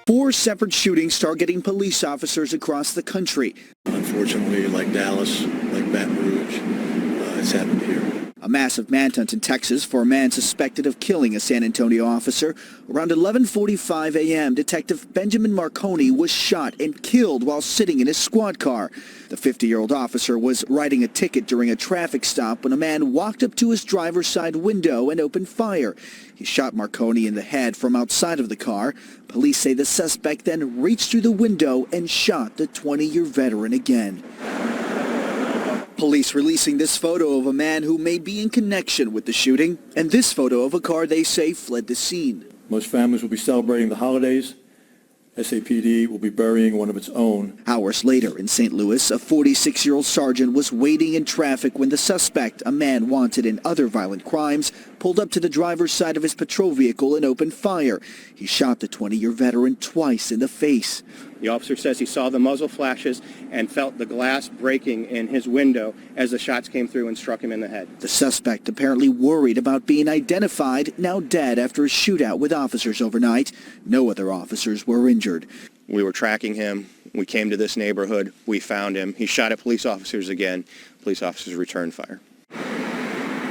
Four separate shootings targeting police officers across the country. Unfortunately, like Dallas, like Baton Rouge, it's happened here. A massive manhunt in Texas for a man suspected of killing a San Antonio officer. Around 11:45 a.m., Detective Benjamin Marconi was shot and killed while sitting in his squad car. The 50-year-old officer was writing a ticket during a traffic stop when a man walked up to his driver's side window and opened fire. He shot Marconi in the head from outside of the car. Police say the suspect then reached through the window and shot the 20-year veteran again. Police releasing this photo of a man who may be in connection with the shooting, and this photo of a car they say fled the scene. Most families will be celebrating the holidays. SAPD will be burying one of its own. Hours later in St. Louis, a 46-year-old sergeant was waiting in traffic when the suspect, a man wanted in other violent crimes, pulled up to the driver's side of his patrol vehicle and opened fire. He shot the 20-year veteran twice in the face. The officer says he saw the muzzle flashes and felt the glass breaking in his window as the shots came through and struck him in the head. The suspect, apparently worried about being identified, now dead after a shootout with officers overnight. No other officers were injured. We were tracking him. We came to this neighborhood. We found him. He shot at police officers again. Police officers returned fire.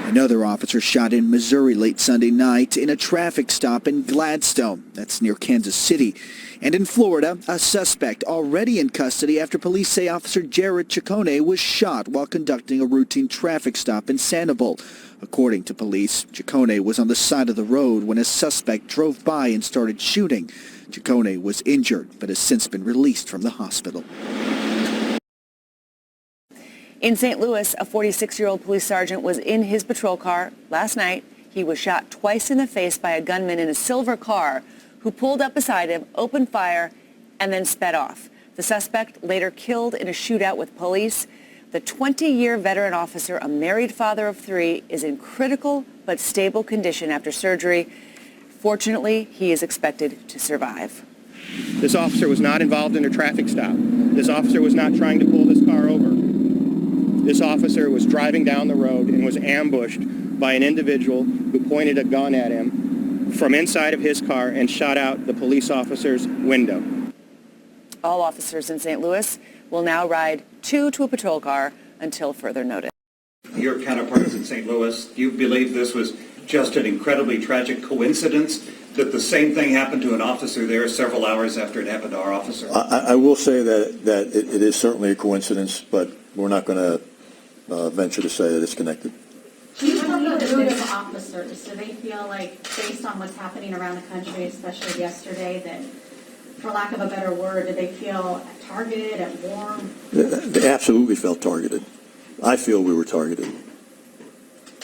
Another officer shot in Missouri late Sunday night in a traffic stop in Gladstone. That's near Kansas City. And in Florida, a suspect already in custody after police say Officer Jared Ciccone was shot while conducting a routine traffic stop in Sanibel. According to police, Ciccone was on the side of the road when a suspect drove by and started shooting. Ciccone was injured but has since been released from the hospital. In St. Louis, a 46-year-old police sergeant was in his patrol car last night. He was shot twice in the face by a gunman in a silver car who pulled up beside him, opened fire, and then sped off. The suspect later killed in a shootout with police. The 20-year veteran officer, a married father of three, is in critical but stable condition after surgery. Fortunately, he is expected to survive. This officer was not involved in a traffic stop. This officer was not trying to pull this car over. This officer was driving down the road and was ambushed by an individual who pointed a gun at him from inside of his car and shot out the police officer's window. All officers in St. Louis will now ride two to a patrol car until further notice. Your counterparts in St. Louis, do you believe this was just an incredibly tragic coincidence that the same thing happened to an officer there several hours after it happened to our officer? I will say that it is certainly a coincidence, but we're not going to venture to say that it's connected. Do you believe the mood of officers? Do they feel like, based on what's happening around the country, especially yesterday, that, for lack of a better word, do they feel targeted and warm? They absolutely felt targeted. I feel we were targeted.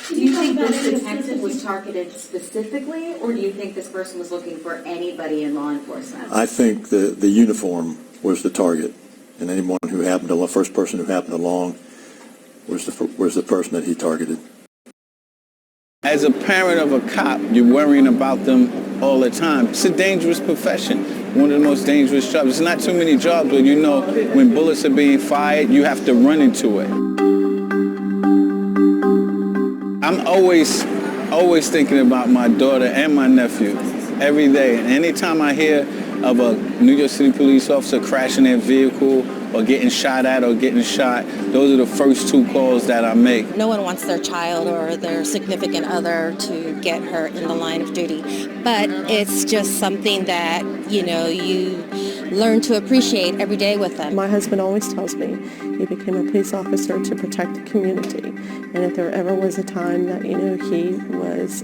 Do you think this detective was targeted specifically, or do you think this person was looking for anybody in law enforcement? I think the uniform was the target, and anyone who happened to, the first person who happened along was the person that he targeted. As a parent of a cop, you're worrying about them all the time. It's a dangerous profession, one of the most dangerous jobs. There's not too many jobs where you know when bullets are being fired, you have to run into it. I'm always thinking about my daughter and my nephew every day. And anytime I hear of a New York City police officer crashing their vehicle or getting shot at or getting shot, those are the first two calls that I make. No one wants their child or their significant other to get hurt in the line of duty. But it's just something that, you learn to appreciate every day with them. My husband always tells me he became a police officer to protect the community. And if there ever was a time that, he was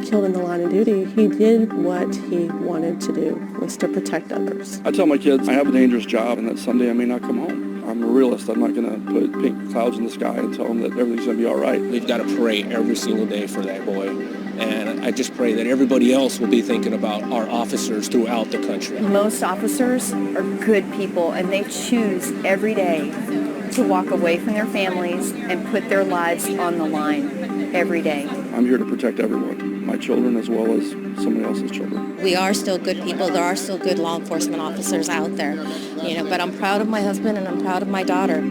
killed in the line of duty, he did what he wanted to do, was to protect others. I tell my kids I have a dangerous job and that someday I may not come home. I'm a realist. I'm not going to put pink clouds in the sky and tell them that everything's going to be all right. We've got to pray every single day for that boy. And I just pray that everybody else will be thinking about our officers throughout the country. Most officers are good people, and they choose every day to walk away from their families and put their lives on the line every day. I'm here to protect everyone, my children as well as somebody else's children. We are still good people. There are still good law enforcement officers out there, but I'm proud of my husband and I'm proud of my daughter.